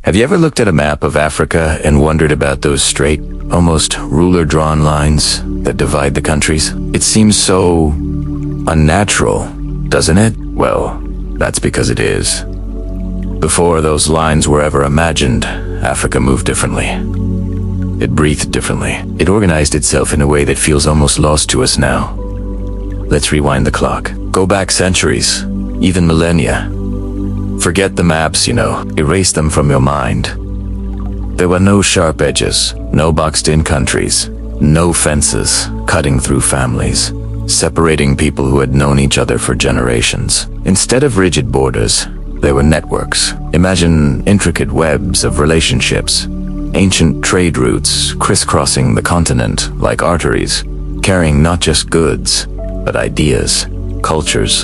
Have you ever looked at a map of Africa and wondered about those straight, almost ruler-drawn lines that divide the countries? It seems so unnatural, doesn't it? Well, that's because it is. Before those lines were ever imagined, Africa moved differently. It breathed differently. It organized itself in a way that feels almost lost to us now. Let's rewind the clock. Go back centuries, even millennia. Forget the maps, erase them from your mind. There were no sharp edges, no boxed-in countries, no fences cutting through families, separating people who had known each other for generations. Instead of rigid borders, there were networks. Imagine intricate webs of relationships, ancient trade routes crisscrossing the continent like arteries, carrying not just goods, but ideas, cultures,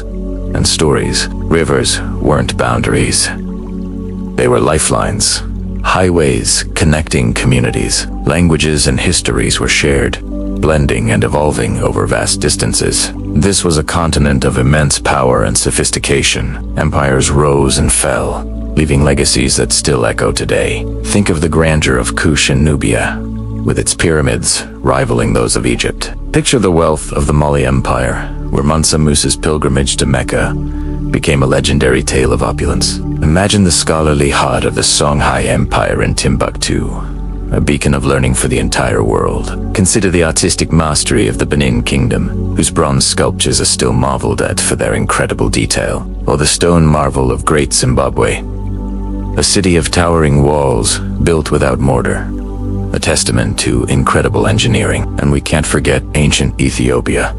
and stories. Rivers weren't boundaries. They were lifelines, highways connecting communities. Languages and histories were shared, blending and evolving over vast distances. This was a continent of immense power and sophistication. Empires rose and fell, leaving legacies that still echo today. Think of the grandeur of Kush and Nubia, with its pyramids rivaling those of Egypt. Picture the wealth of the Mali Empire, where Mansa Musa's pilgrimage to Mecca became a legendary tale of opulence. Imagine the scholarly heart of the Songhai Empire in Timbuktu, a beacon of learning for the entire world. Consider the artistic mastery of the Benin Kingdom, whose bronze sculptures are still marveled at for their incredible detail, or the stone marvel of Great Zimbabwe, a city of towering walls built without mortar, a testament to incredible engineering. And we can't forget ancient Ethiopia,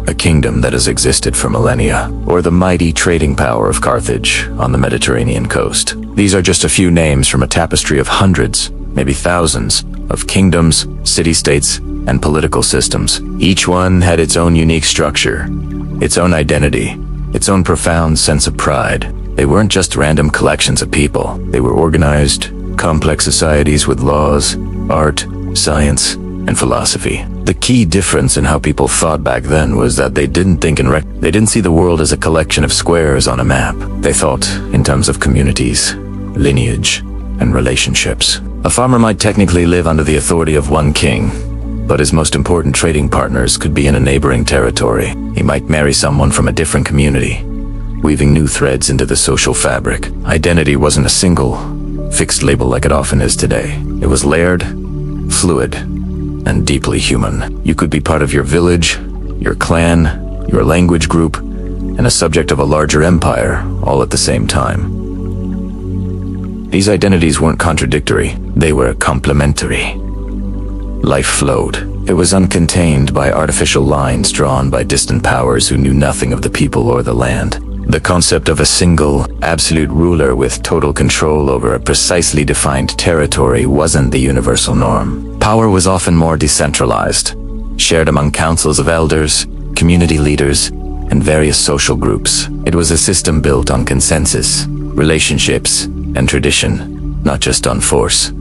a kingdom that has existed for millennia, or the mighty trading power of Carthage on the Mediterranean coast. These are just a few names from a tapestry of hundreds, maybe thousands, of kingdoms, city-states, and political systems. Each one had its own unique structure, its own identity, its own profound sense of pride. They weren't just random collections of people. They were organized, complex societies with laws, art, science, and philosophy. The key difference in how people thought back then was that they didn't think they didn't see the world as a collection of squares on a map. They thought in terms of communities, lineage, and relationships. A farmer might technically live under the authority of one king, but his most important trading partners could be in a neighboring territory. He might marry someone from a different community, weaving new threads into the social fabric. Identity wasn't a single, fixed label like it often is today. It was layered, fluid, and deeply human. You could be part of your village, your clan, your language group, and a subject of a larger empire, all at the same time. These identities weren't contradictory, they were complementary. Life flowed. It was uncontained by artificial lines drawn by distant powers who knew nothing of the people or the land. The concept of a single, absolute ruler with total control over a precisely defined territory wasn't the universal norm. Power was often more decentralized, shared among councils of elders, community leaders, and various social groups. It was a system built on consensus, relationships, and tradition, not just on force.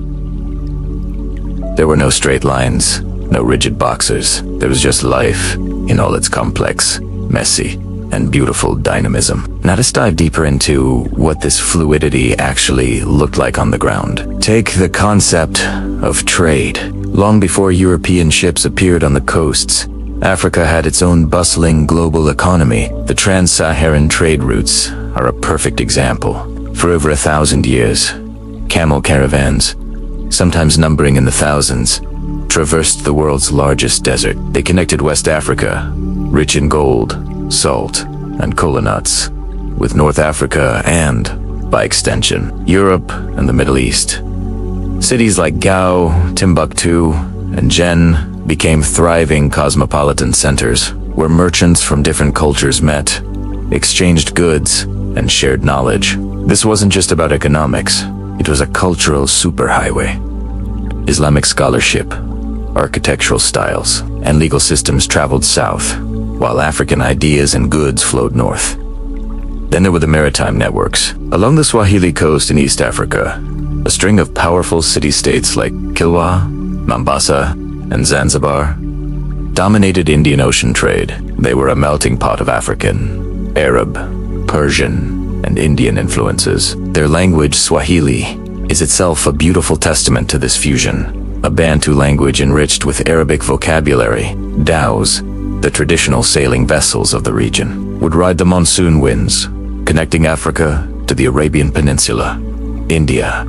There were no straight lines, no rigid boxes. There was just life in all its complex, messy, and beautiful dynamism. Now let's dive deeper into what this fluidity actually looked like on the ground. Take the concept of trade. Long before European ships appeared on the coasts, Africa had its own bustling global economy. The trans-Saharan trade routes are a perfect example. For over 1,000 years, camel caravans, sometimes numbering in the thousands, traversed the world's largest desert. They connected West Africa, rich in gold, salt, and cola nuts, with North Africa and, by extension, Europe and the Middle East. Cities like Gao, Timbuktu, and Jen became thriving cosmopolitan centers where merchants from different cultures met, exchanged goods, and shared knowledge. This wasn't just about economics, it was a cultural superhighway. Islamic scholarship, architectural styles, and legal systems traveled south, while African ideas and goods flowed north. Then there were the maritime networks. Along the Swahili coast in East Africa, a string of powerful city-states like Kilwa, Mombasa, and Zanzibar dominated Indian Ocean trade. They were a melting pot of African, Arab, Persian, and Indian influences. Their language, Swahili, is itself a beautiful testament to this fusion. A Bantu language enriched with Arabic vocabulary, dhows, the traditional sailing vessels of the region, would ride the monsoon winds, connecting Africa to the Arabian Peninsula, India,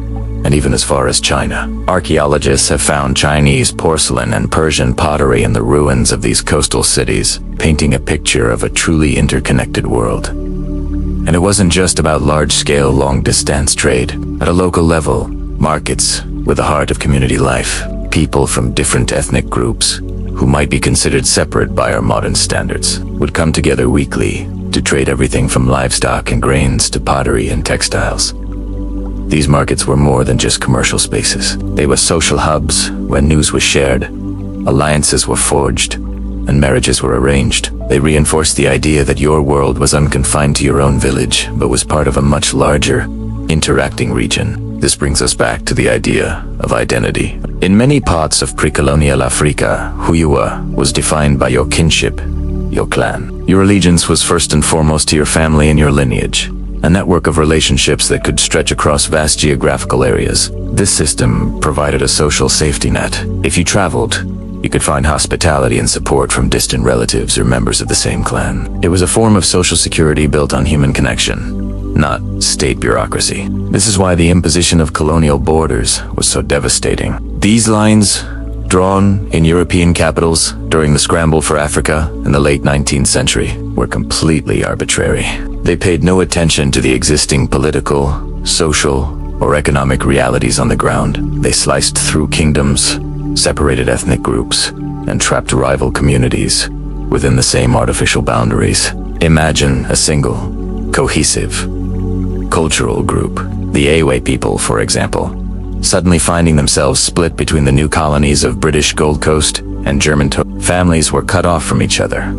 and even as far as China. Archaeologists have found Chinese porcelain and Persian pottery in the ruins of these coastal cities, painting a picture of a truly interconnected world. And it wasn't just about large-scale, long-distance trade. At a local level, markets were the heart of community life. People from different ethnic groups, who might be considered separate by our modern standards, would come together weekly to trade everything from livestock and grains to pottery and textiles. These markets were more than just commercial spaces. They were social hubs where news was shared, alliances were forged, and marriages were arranged. They reinforced the idea that your world was unconfined to your own village, but was part of a much larger, interacting region. This brings us back to the idea of identity. In many parts of pre-colonial Africa, who you were was defined by your kinship, your clan. Your allegiance was first and foremost to your family and your lineage, a network of relationships that could stretch across vast geographical areas. This system provided a social safety net. If you traveled, you could find hospitality and support from distant relatives or members of the same clan. It was a form of social security built on human connection, not state bureaucracy. This is why the imposition of colonial borders was so devastating. These lines, drawn in European capitals during the Scramble for Africa in the late 19th century, were completely arbitrary. They paid no attention to the existing political, social, or economic realities on the ground. They sliced through kingdoms, separated ethnic groups, and trapped rival communities within the same artificial boundaries. Imagine a single, cohesive, cultural group, the Awe people, for example, suddenly finding themselves split between the new colonies of British Gold Coast and German families were cut off from each other.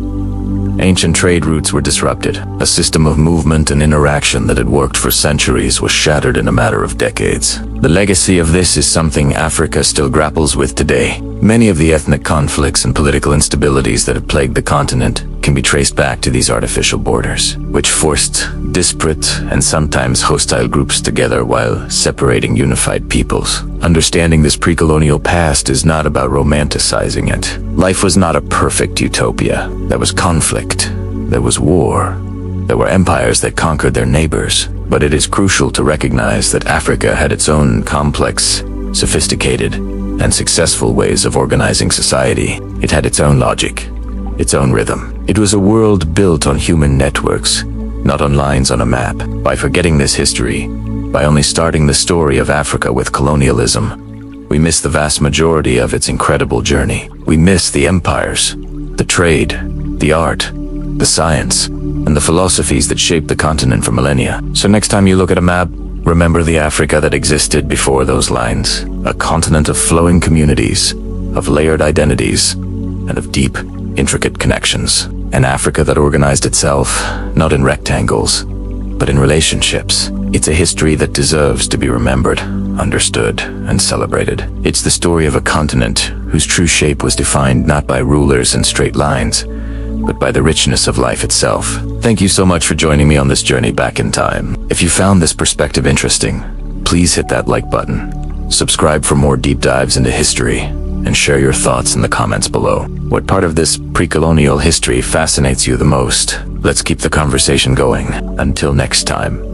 Ancient trade routes were disrupted. A system of movement and interaction that had worked for centuries was shattered in a matter of decades. The legacy of this is something Africa still grapples with today. Many of the ethnic conflicts and political instabilities that have plagued the continent can be traced back to these artificial borders, which forced disparate and sometimes hostile groups together while separating unified peoples. Understanding this pre-colonial past is not about romanticizing it. Life was not a perfect utopia. There was conflict. There was war. There were empires that conquered their neighbors. But it is crucial to recognize that Africa had its own complex, sophisticated, and successful ways of organizing society. It had its own logic, its own rhythm. It was a world built on human networks, not on lines on a map. By forgetting this history, by only starting the story of Africa with colonialism, we miss the vast majority of its incredible journey. We miss the empires, the trade, the art, the science, and the philosophies that shaped the continent for millennia. So next time you look at a map, remember the Africa that existed before those lines. A continent of flowing communities, of layered identities, and of deep, intricate connections. An Africa that organized itself, not in rectangles, but in relationships. It's a history that deserves to be remembered, understood, and celebrated. It's the story of a continent whose true shape was defined not by rulers and straight lines, but by the richness of life itself. Thank you so much for joining me on this journey back in time. If you found this perspective interesting, please hit that like button, subscribe for more deep dives into history, and share your thoughts in the comments below. What part of this pre-colonial history fascinates you the most? Let's keep the conversation going. Until next time.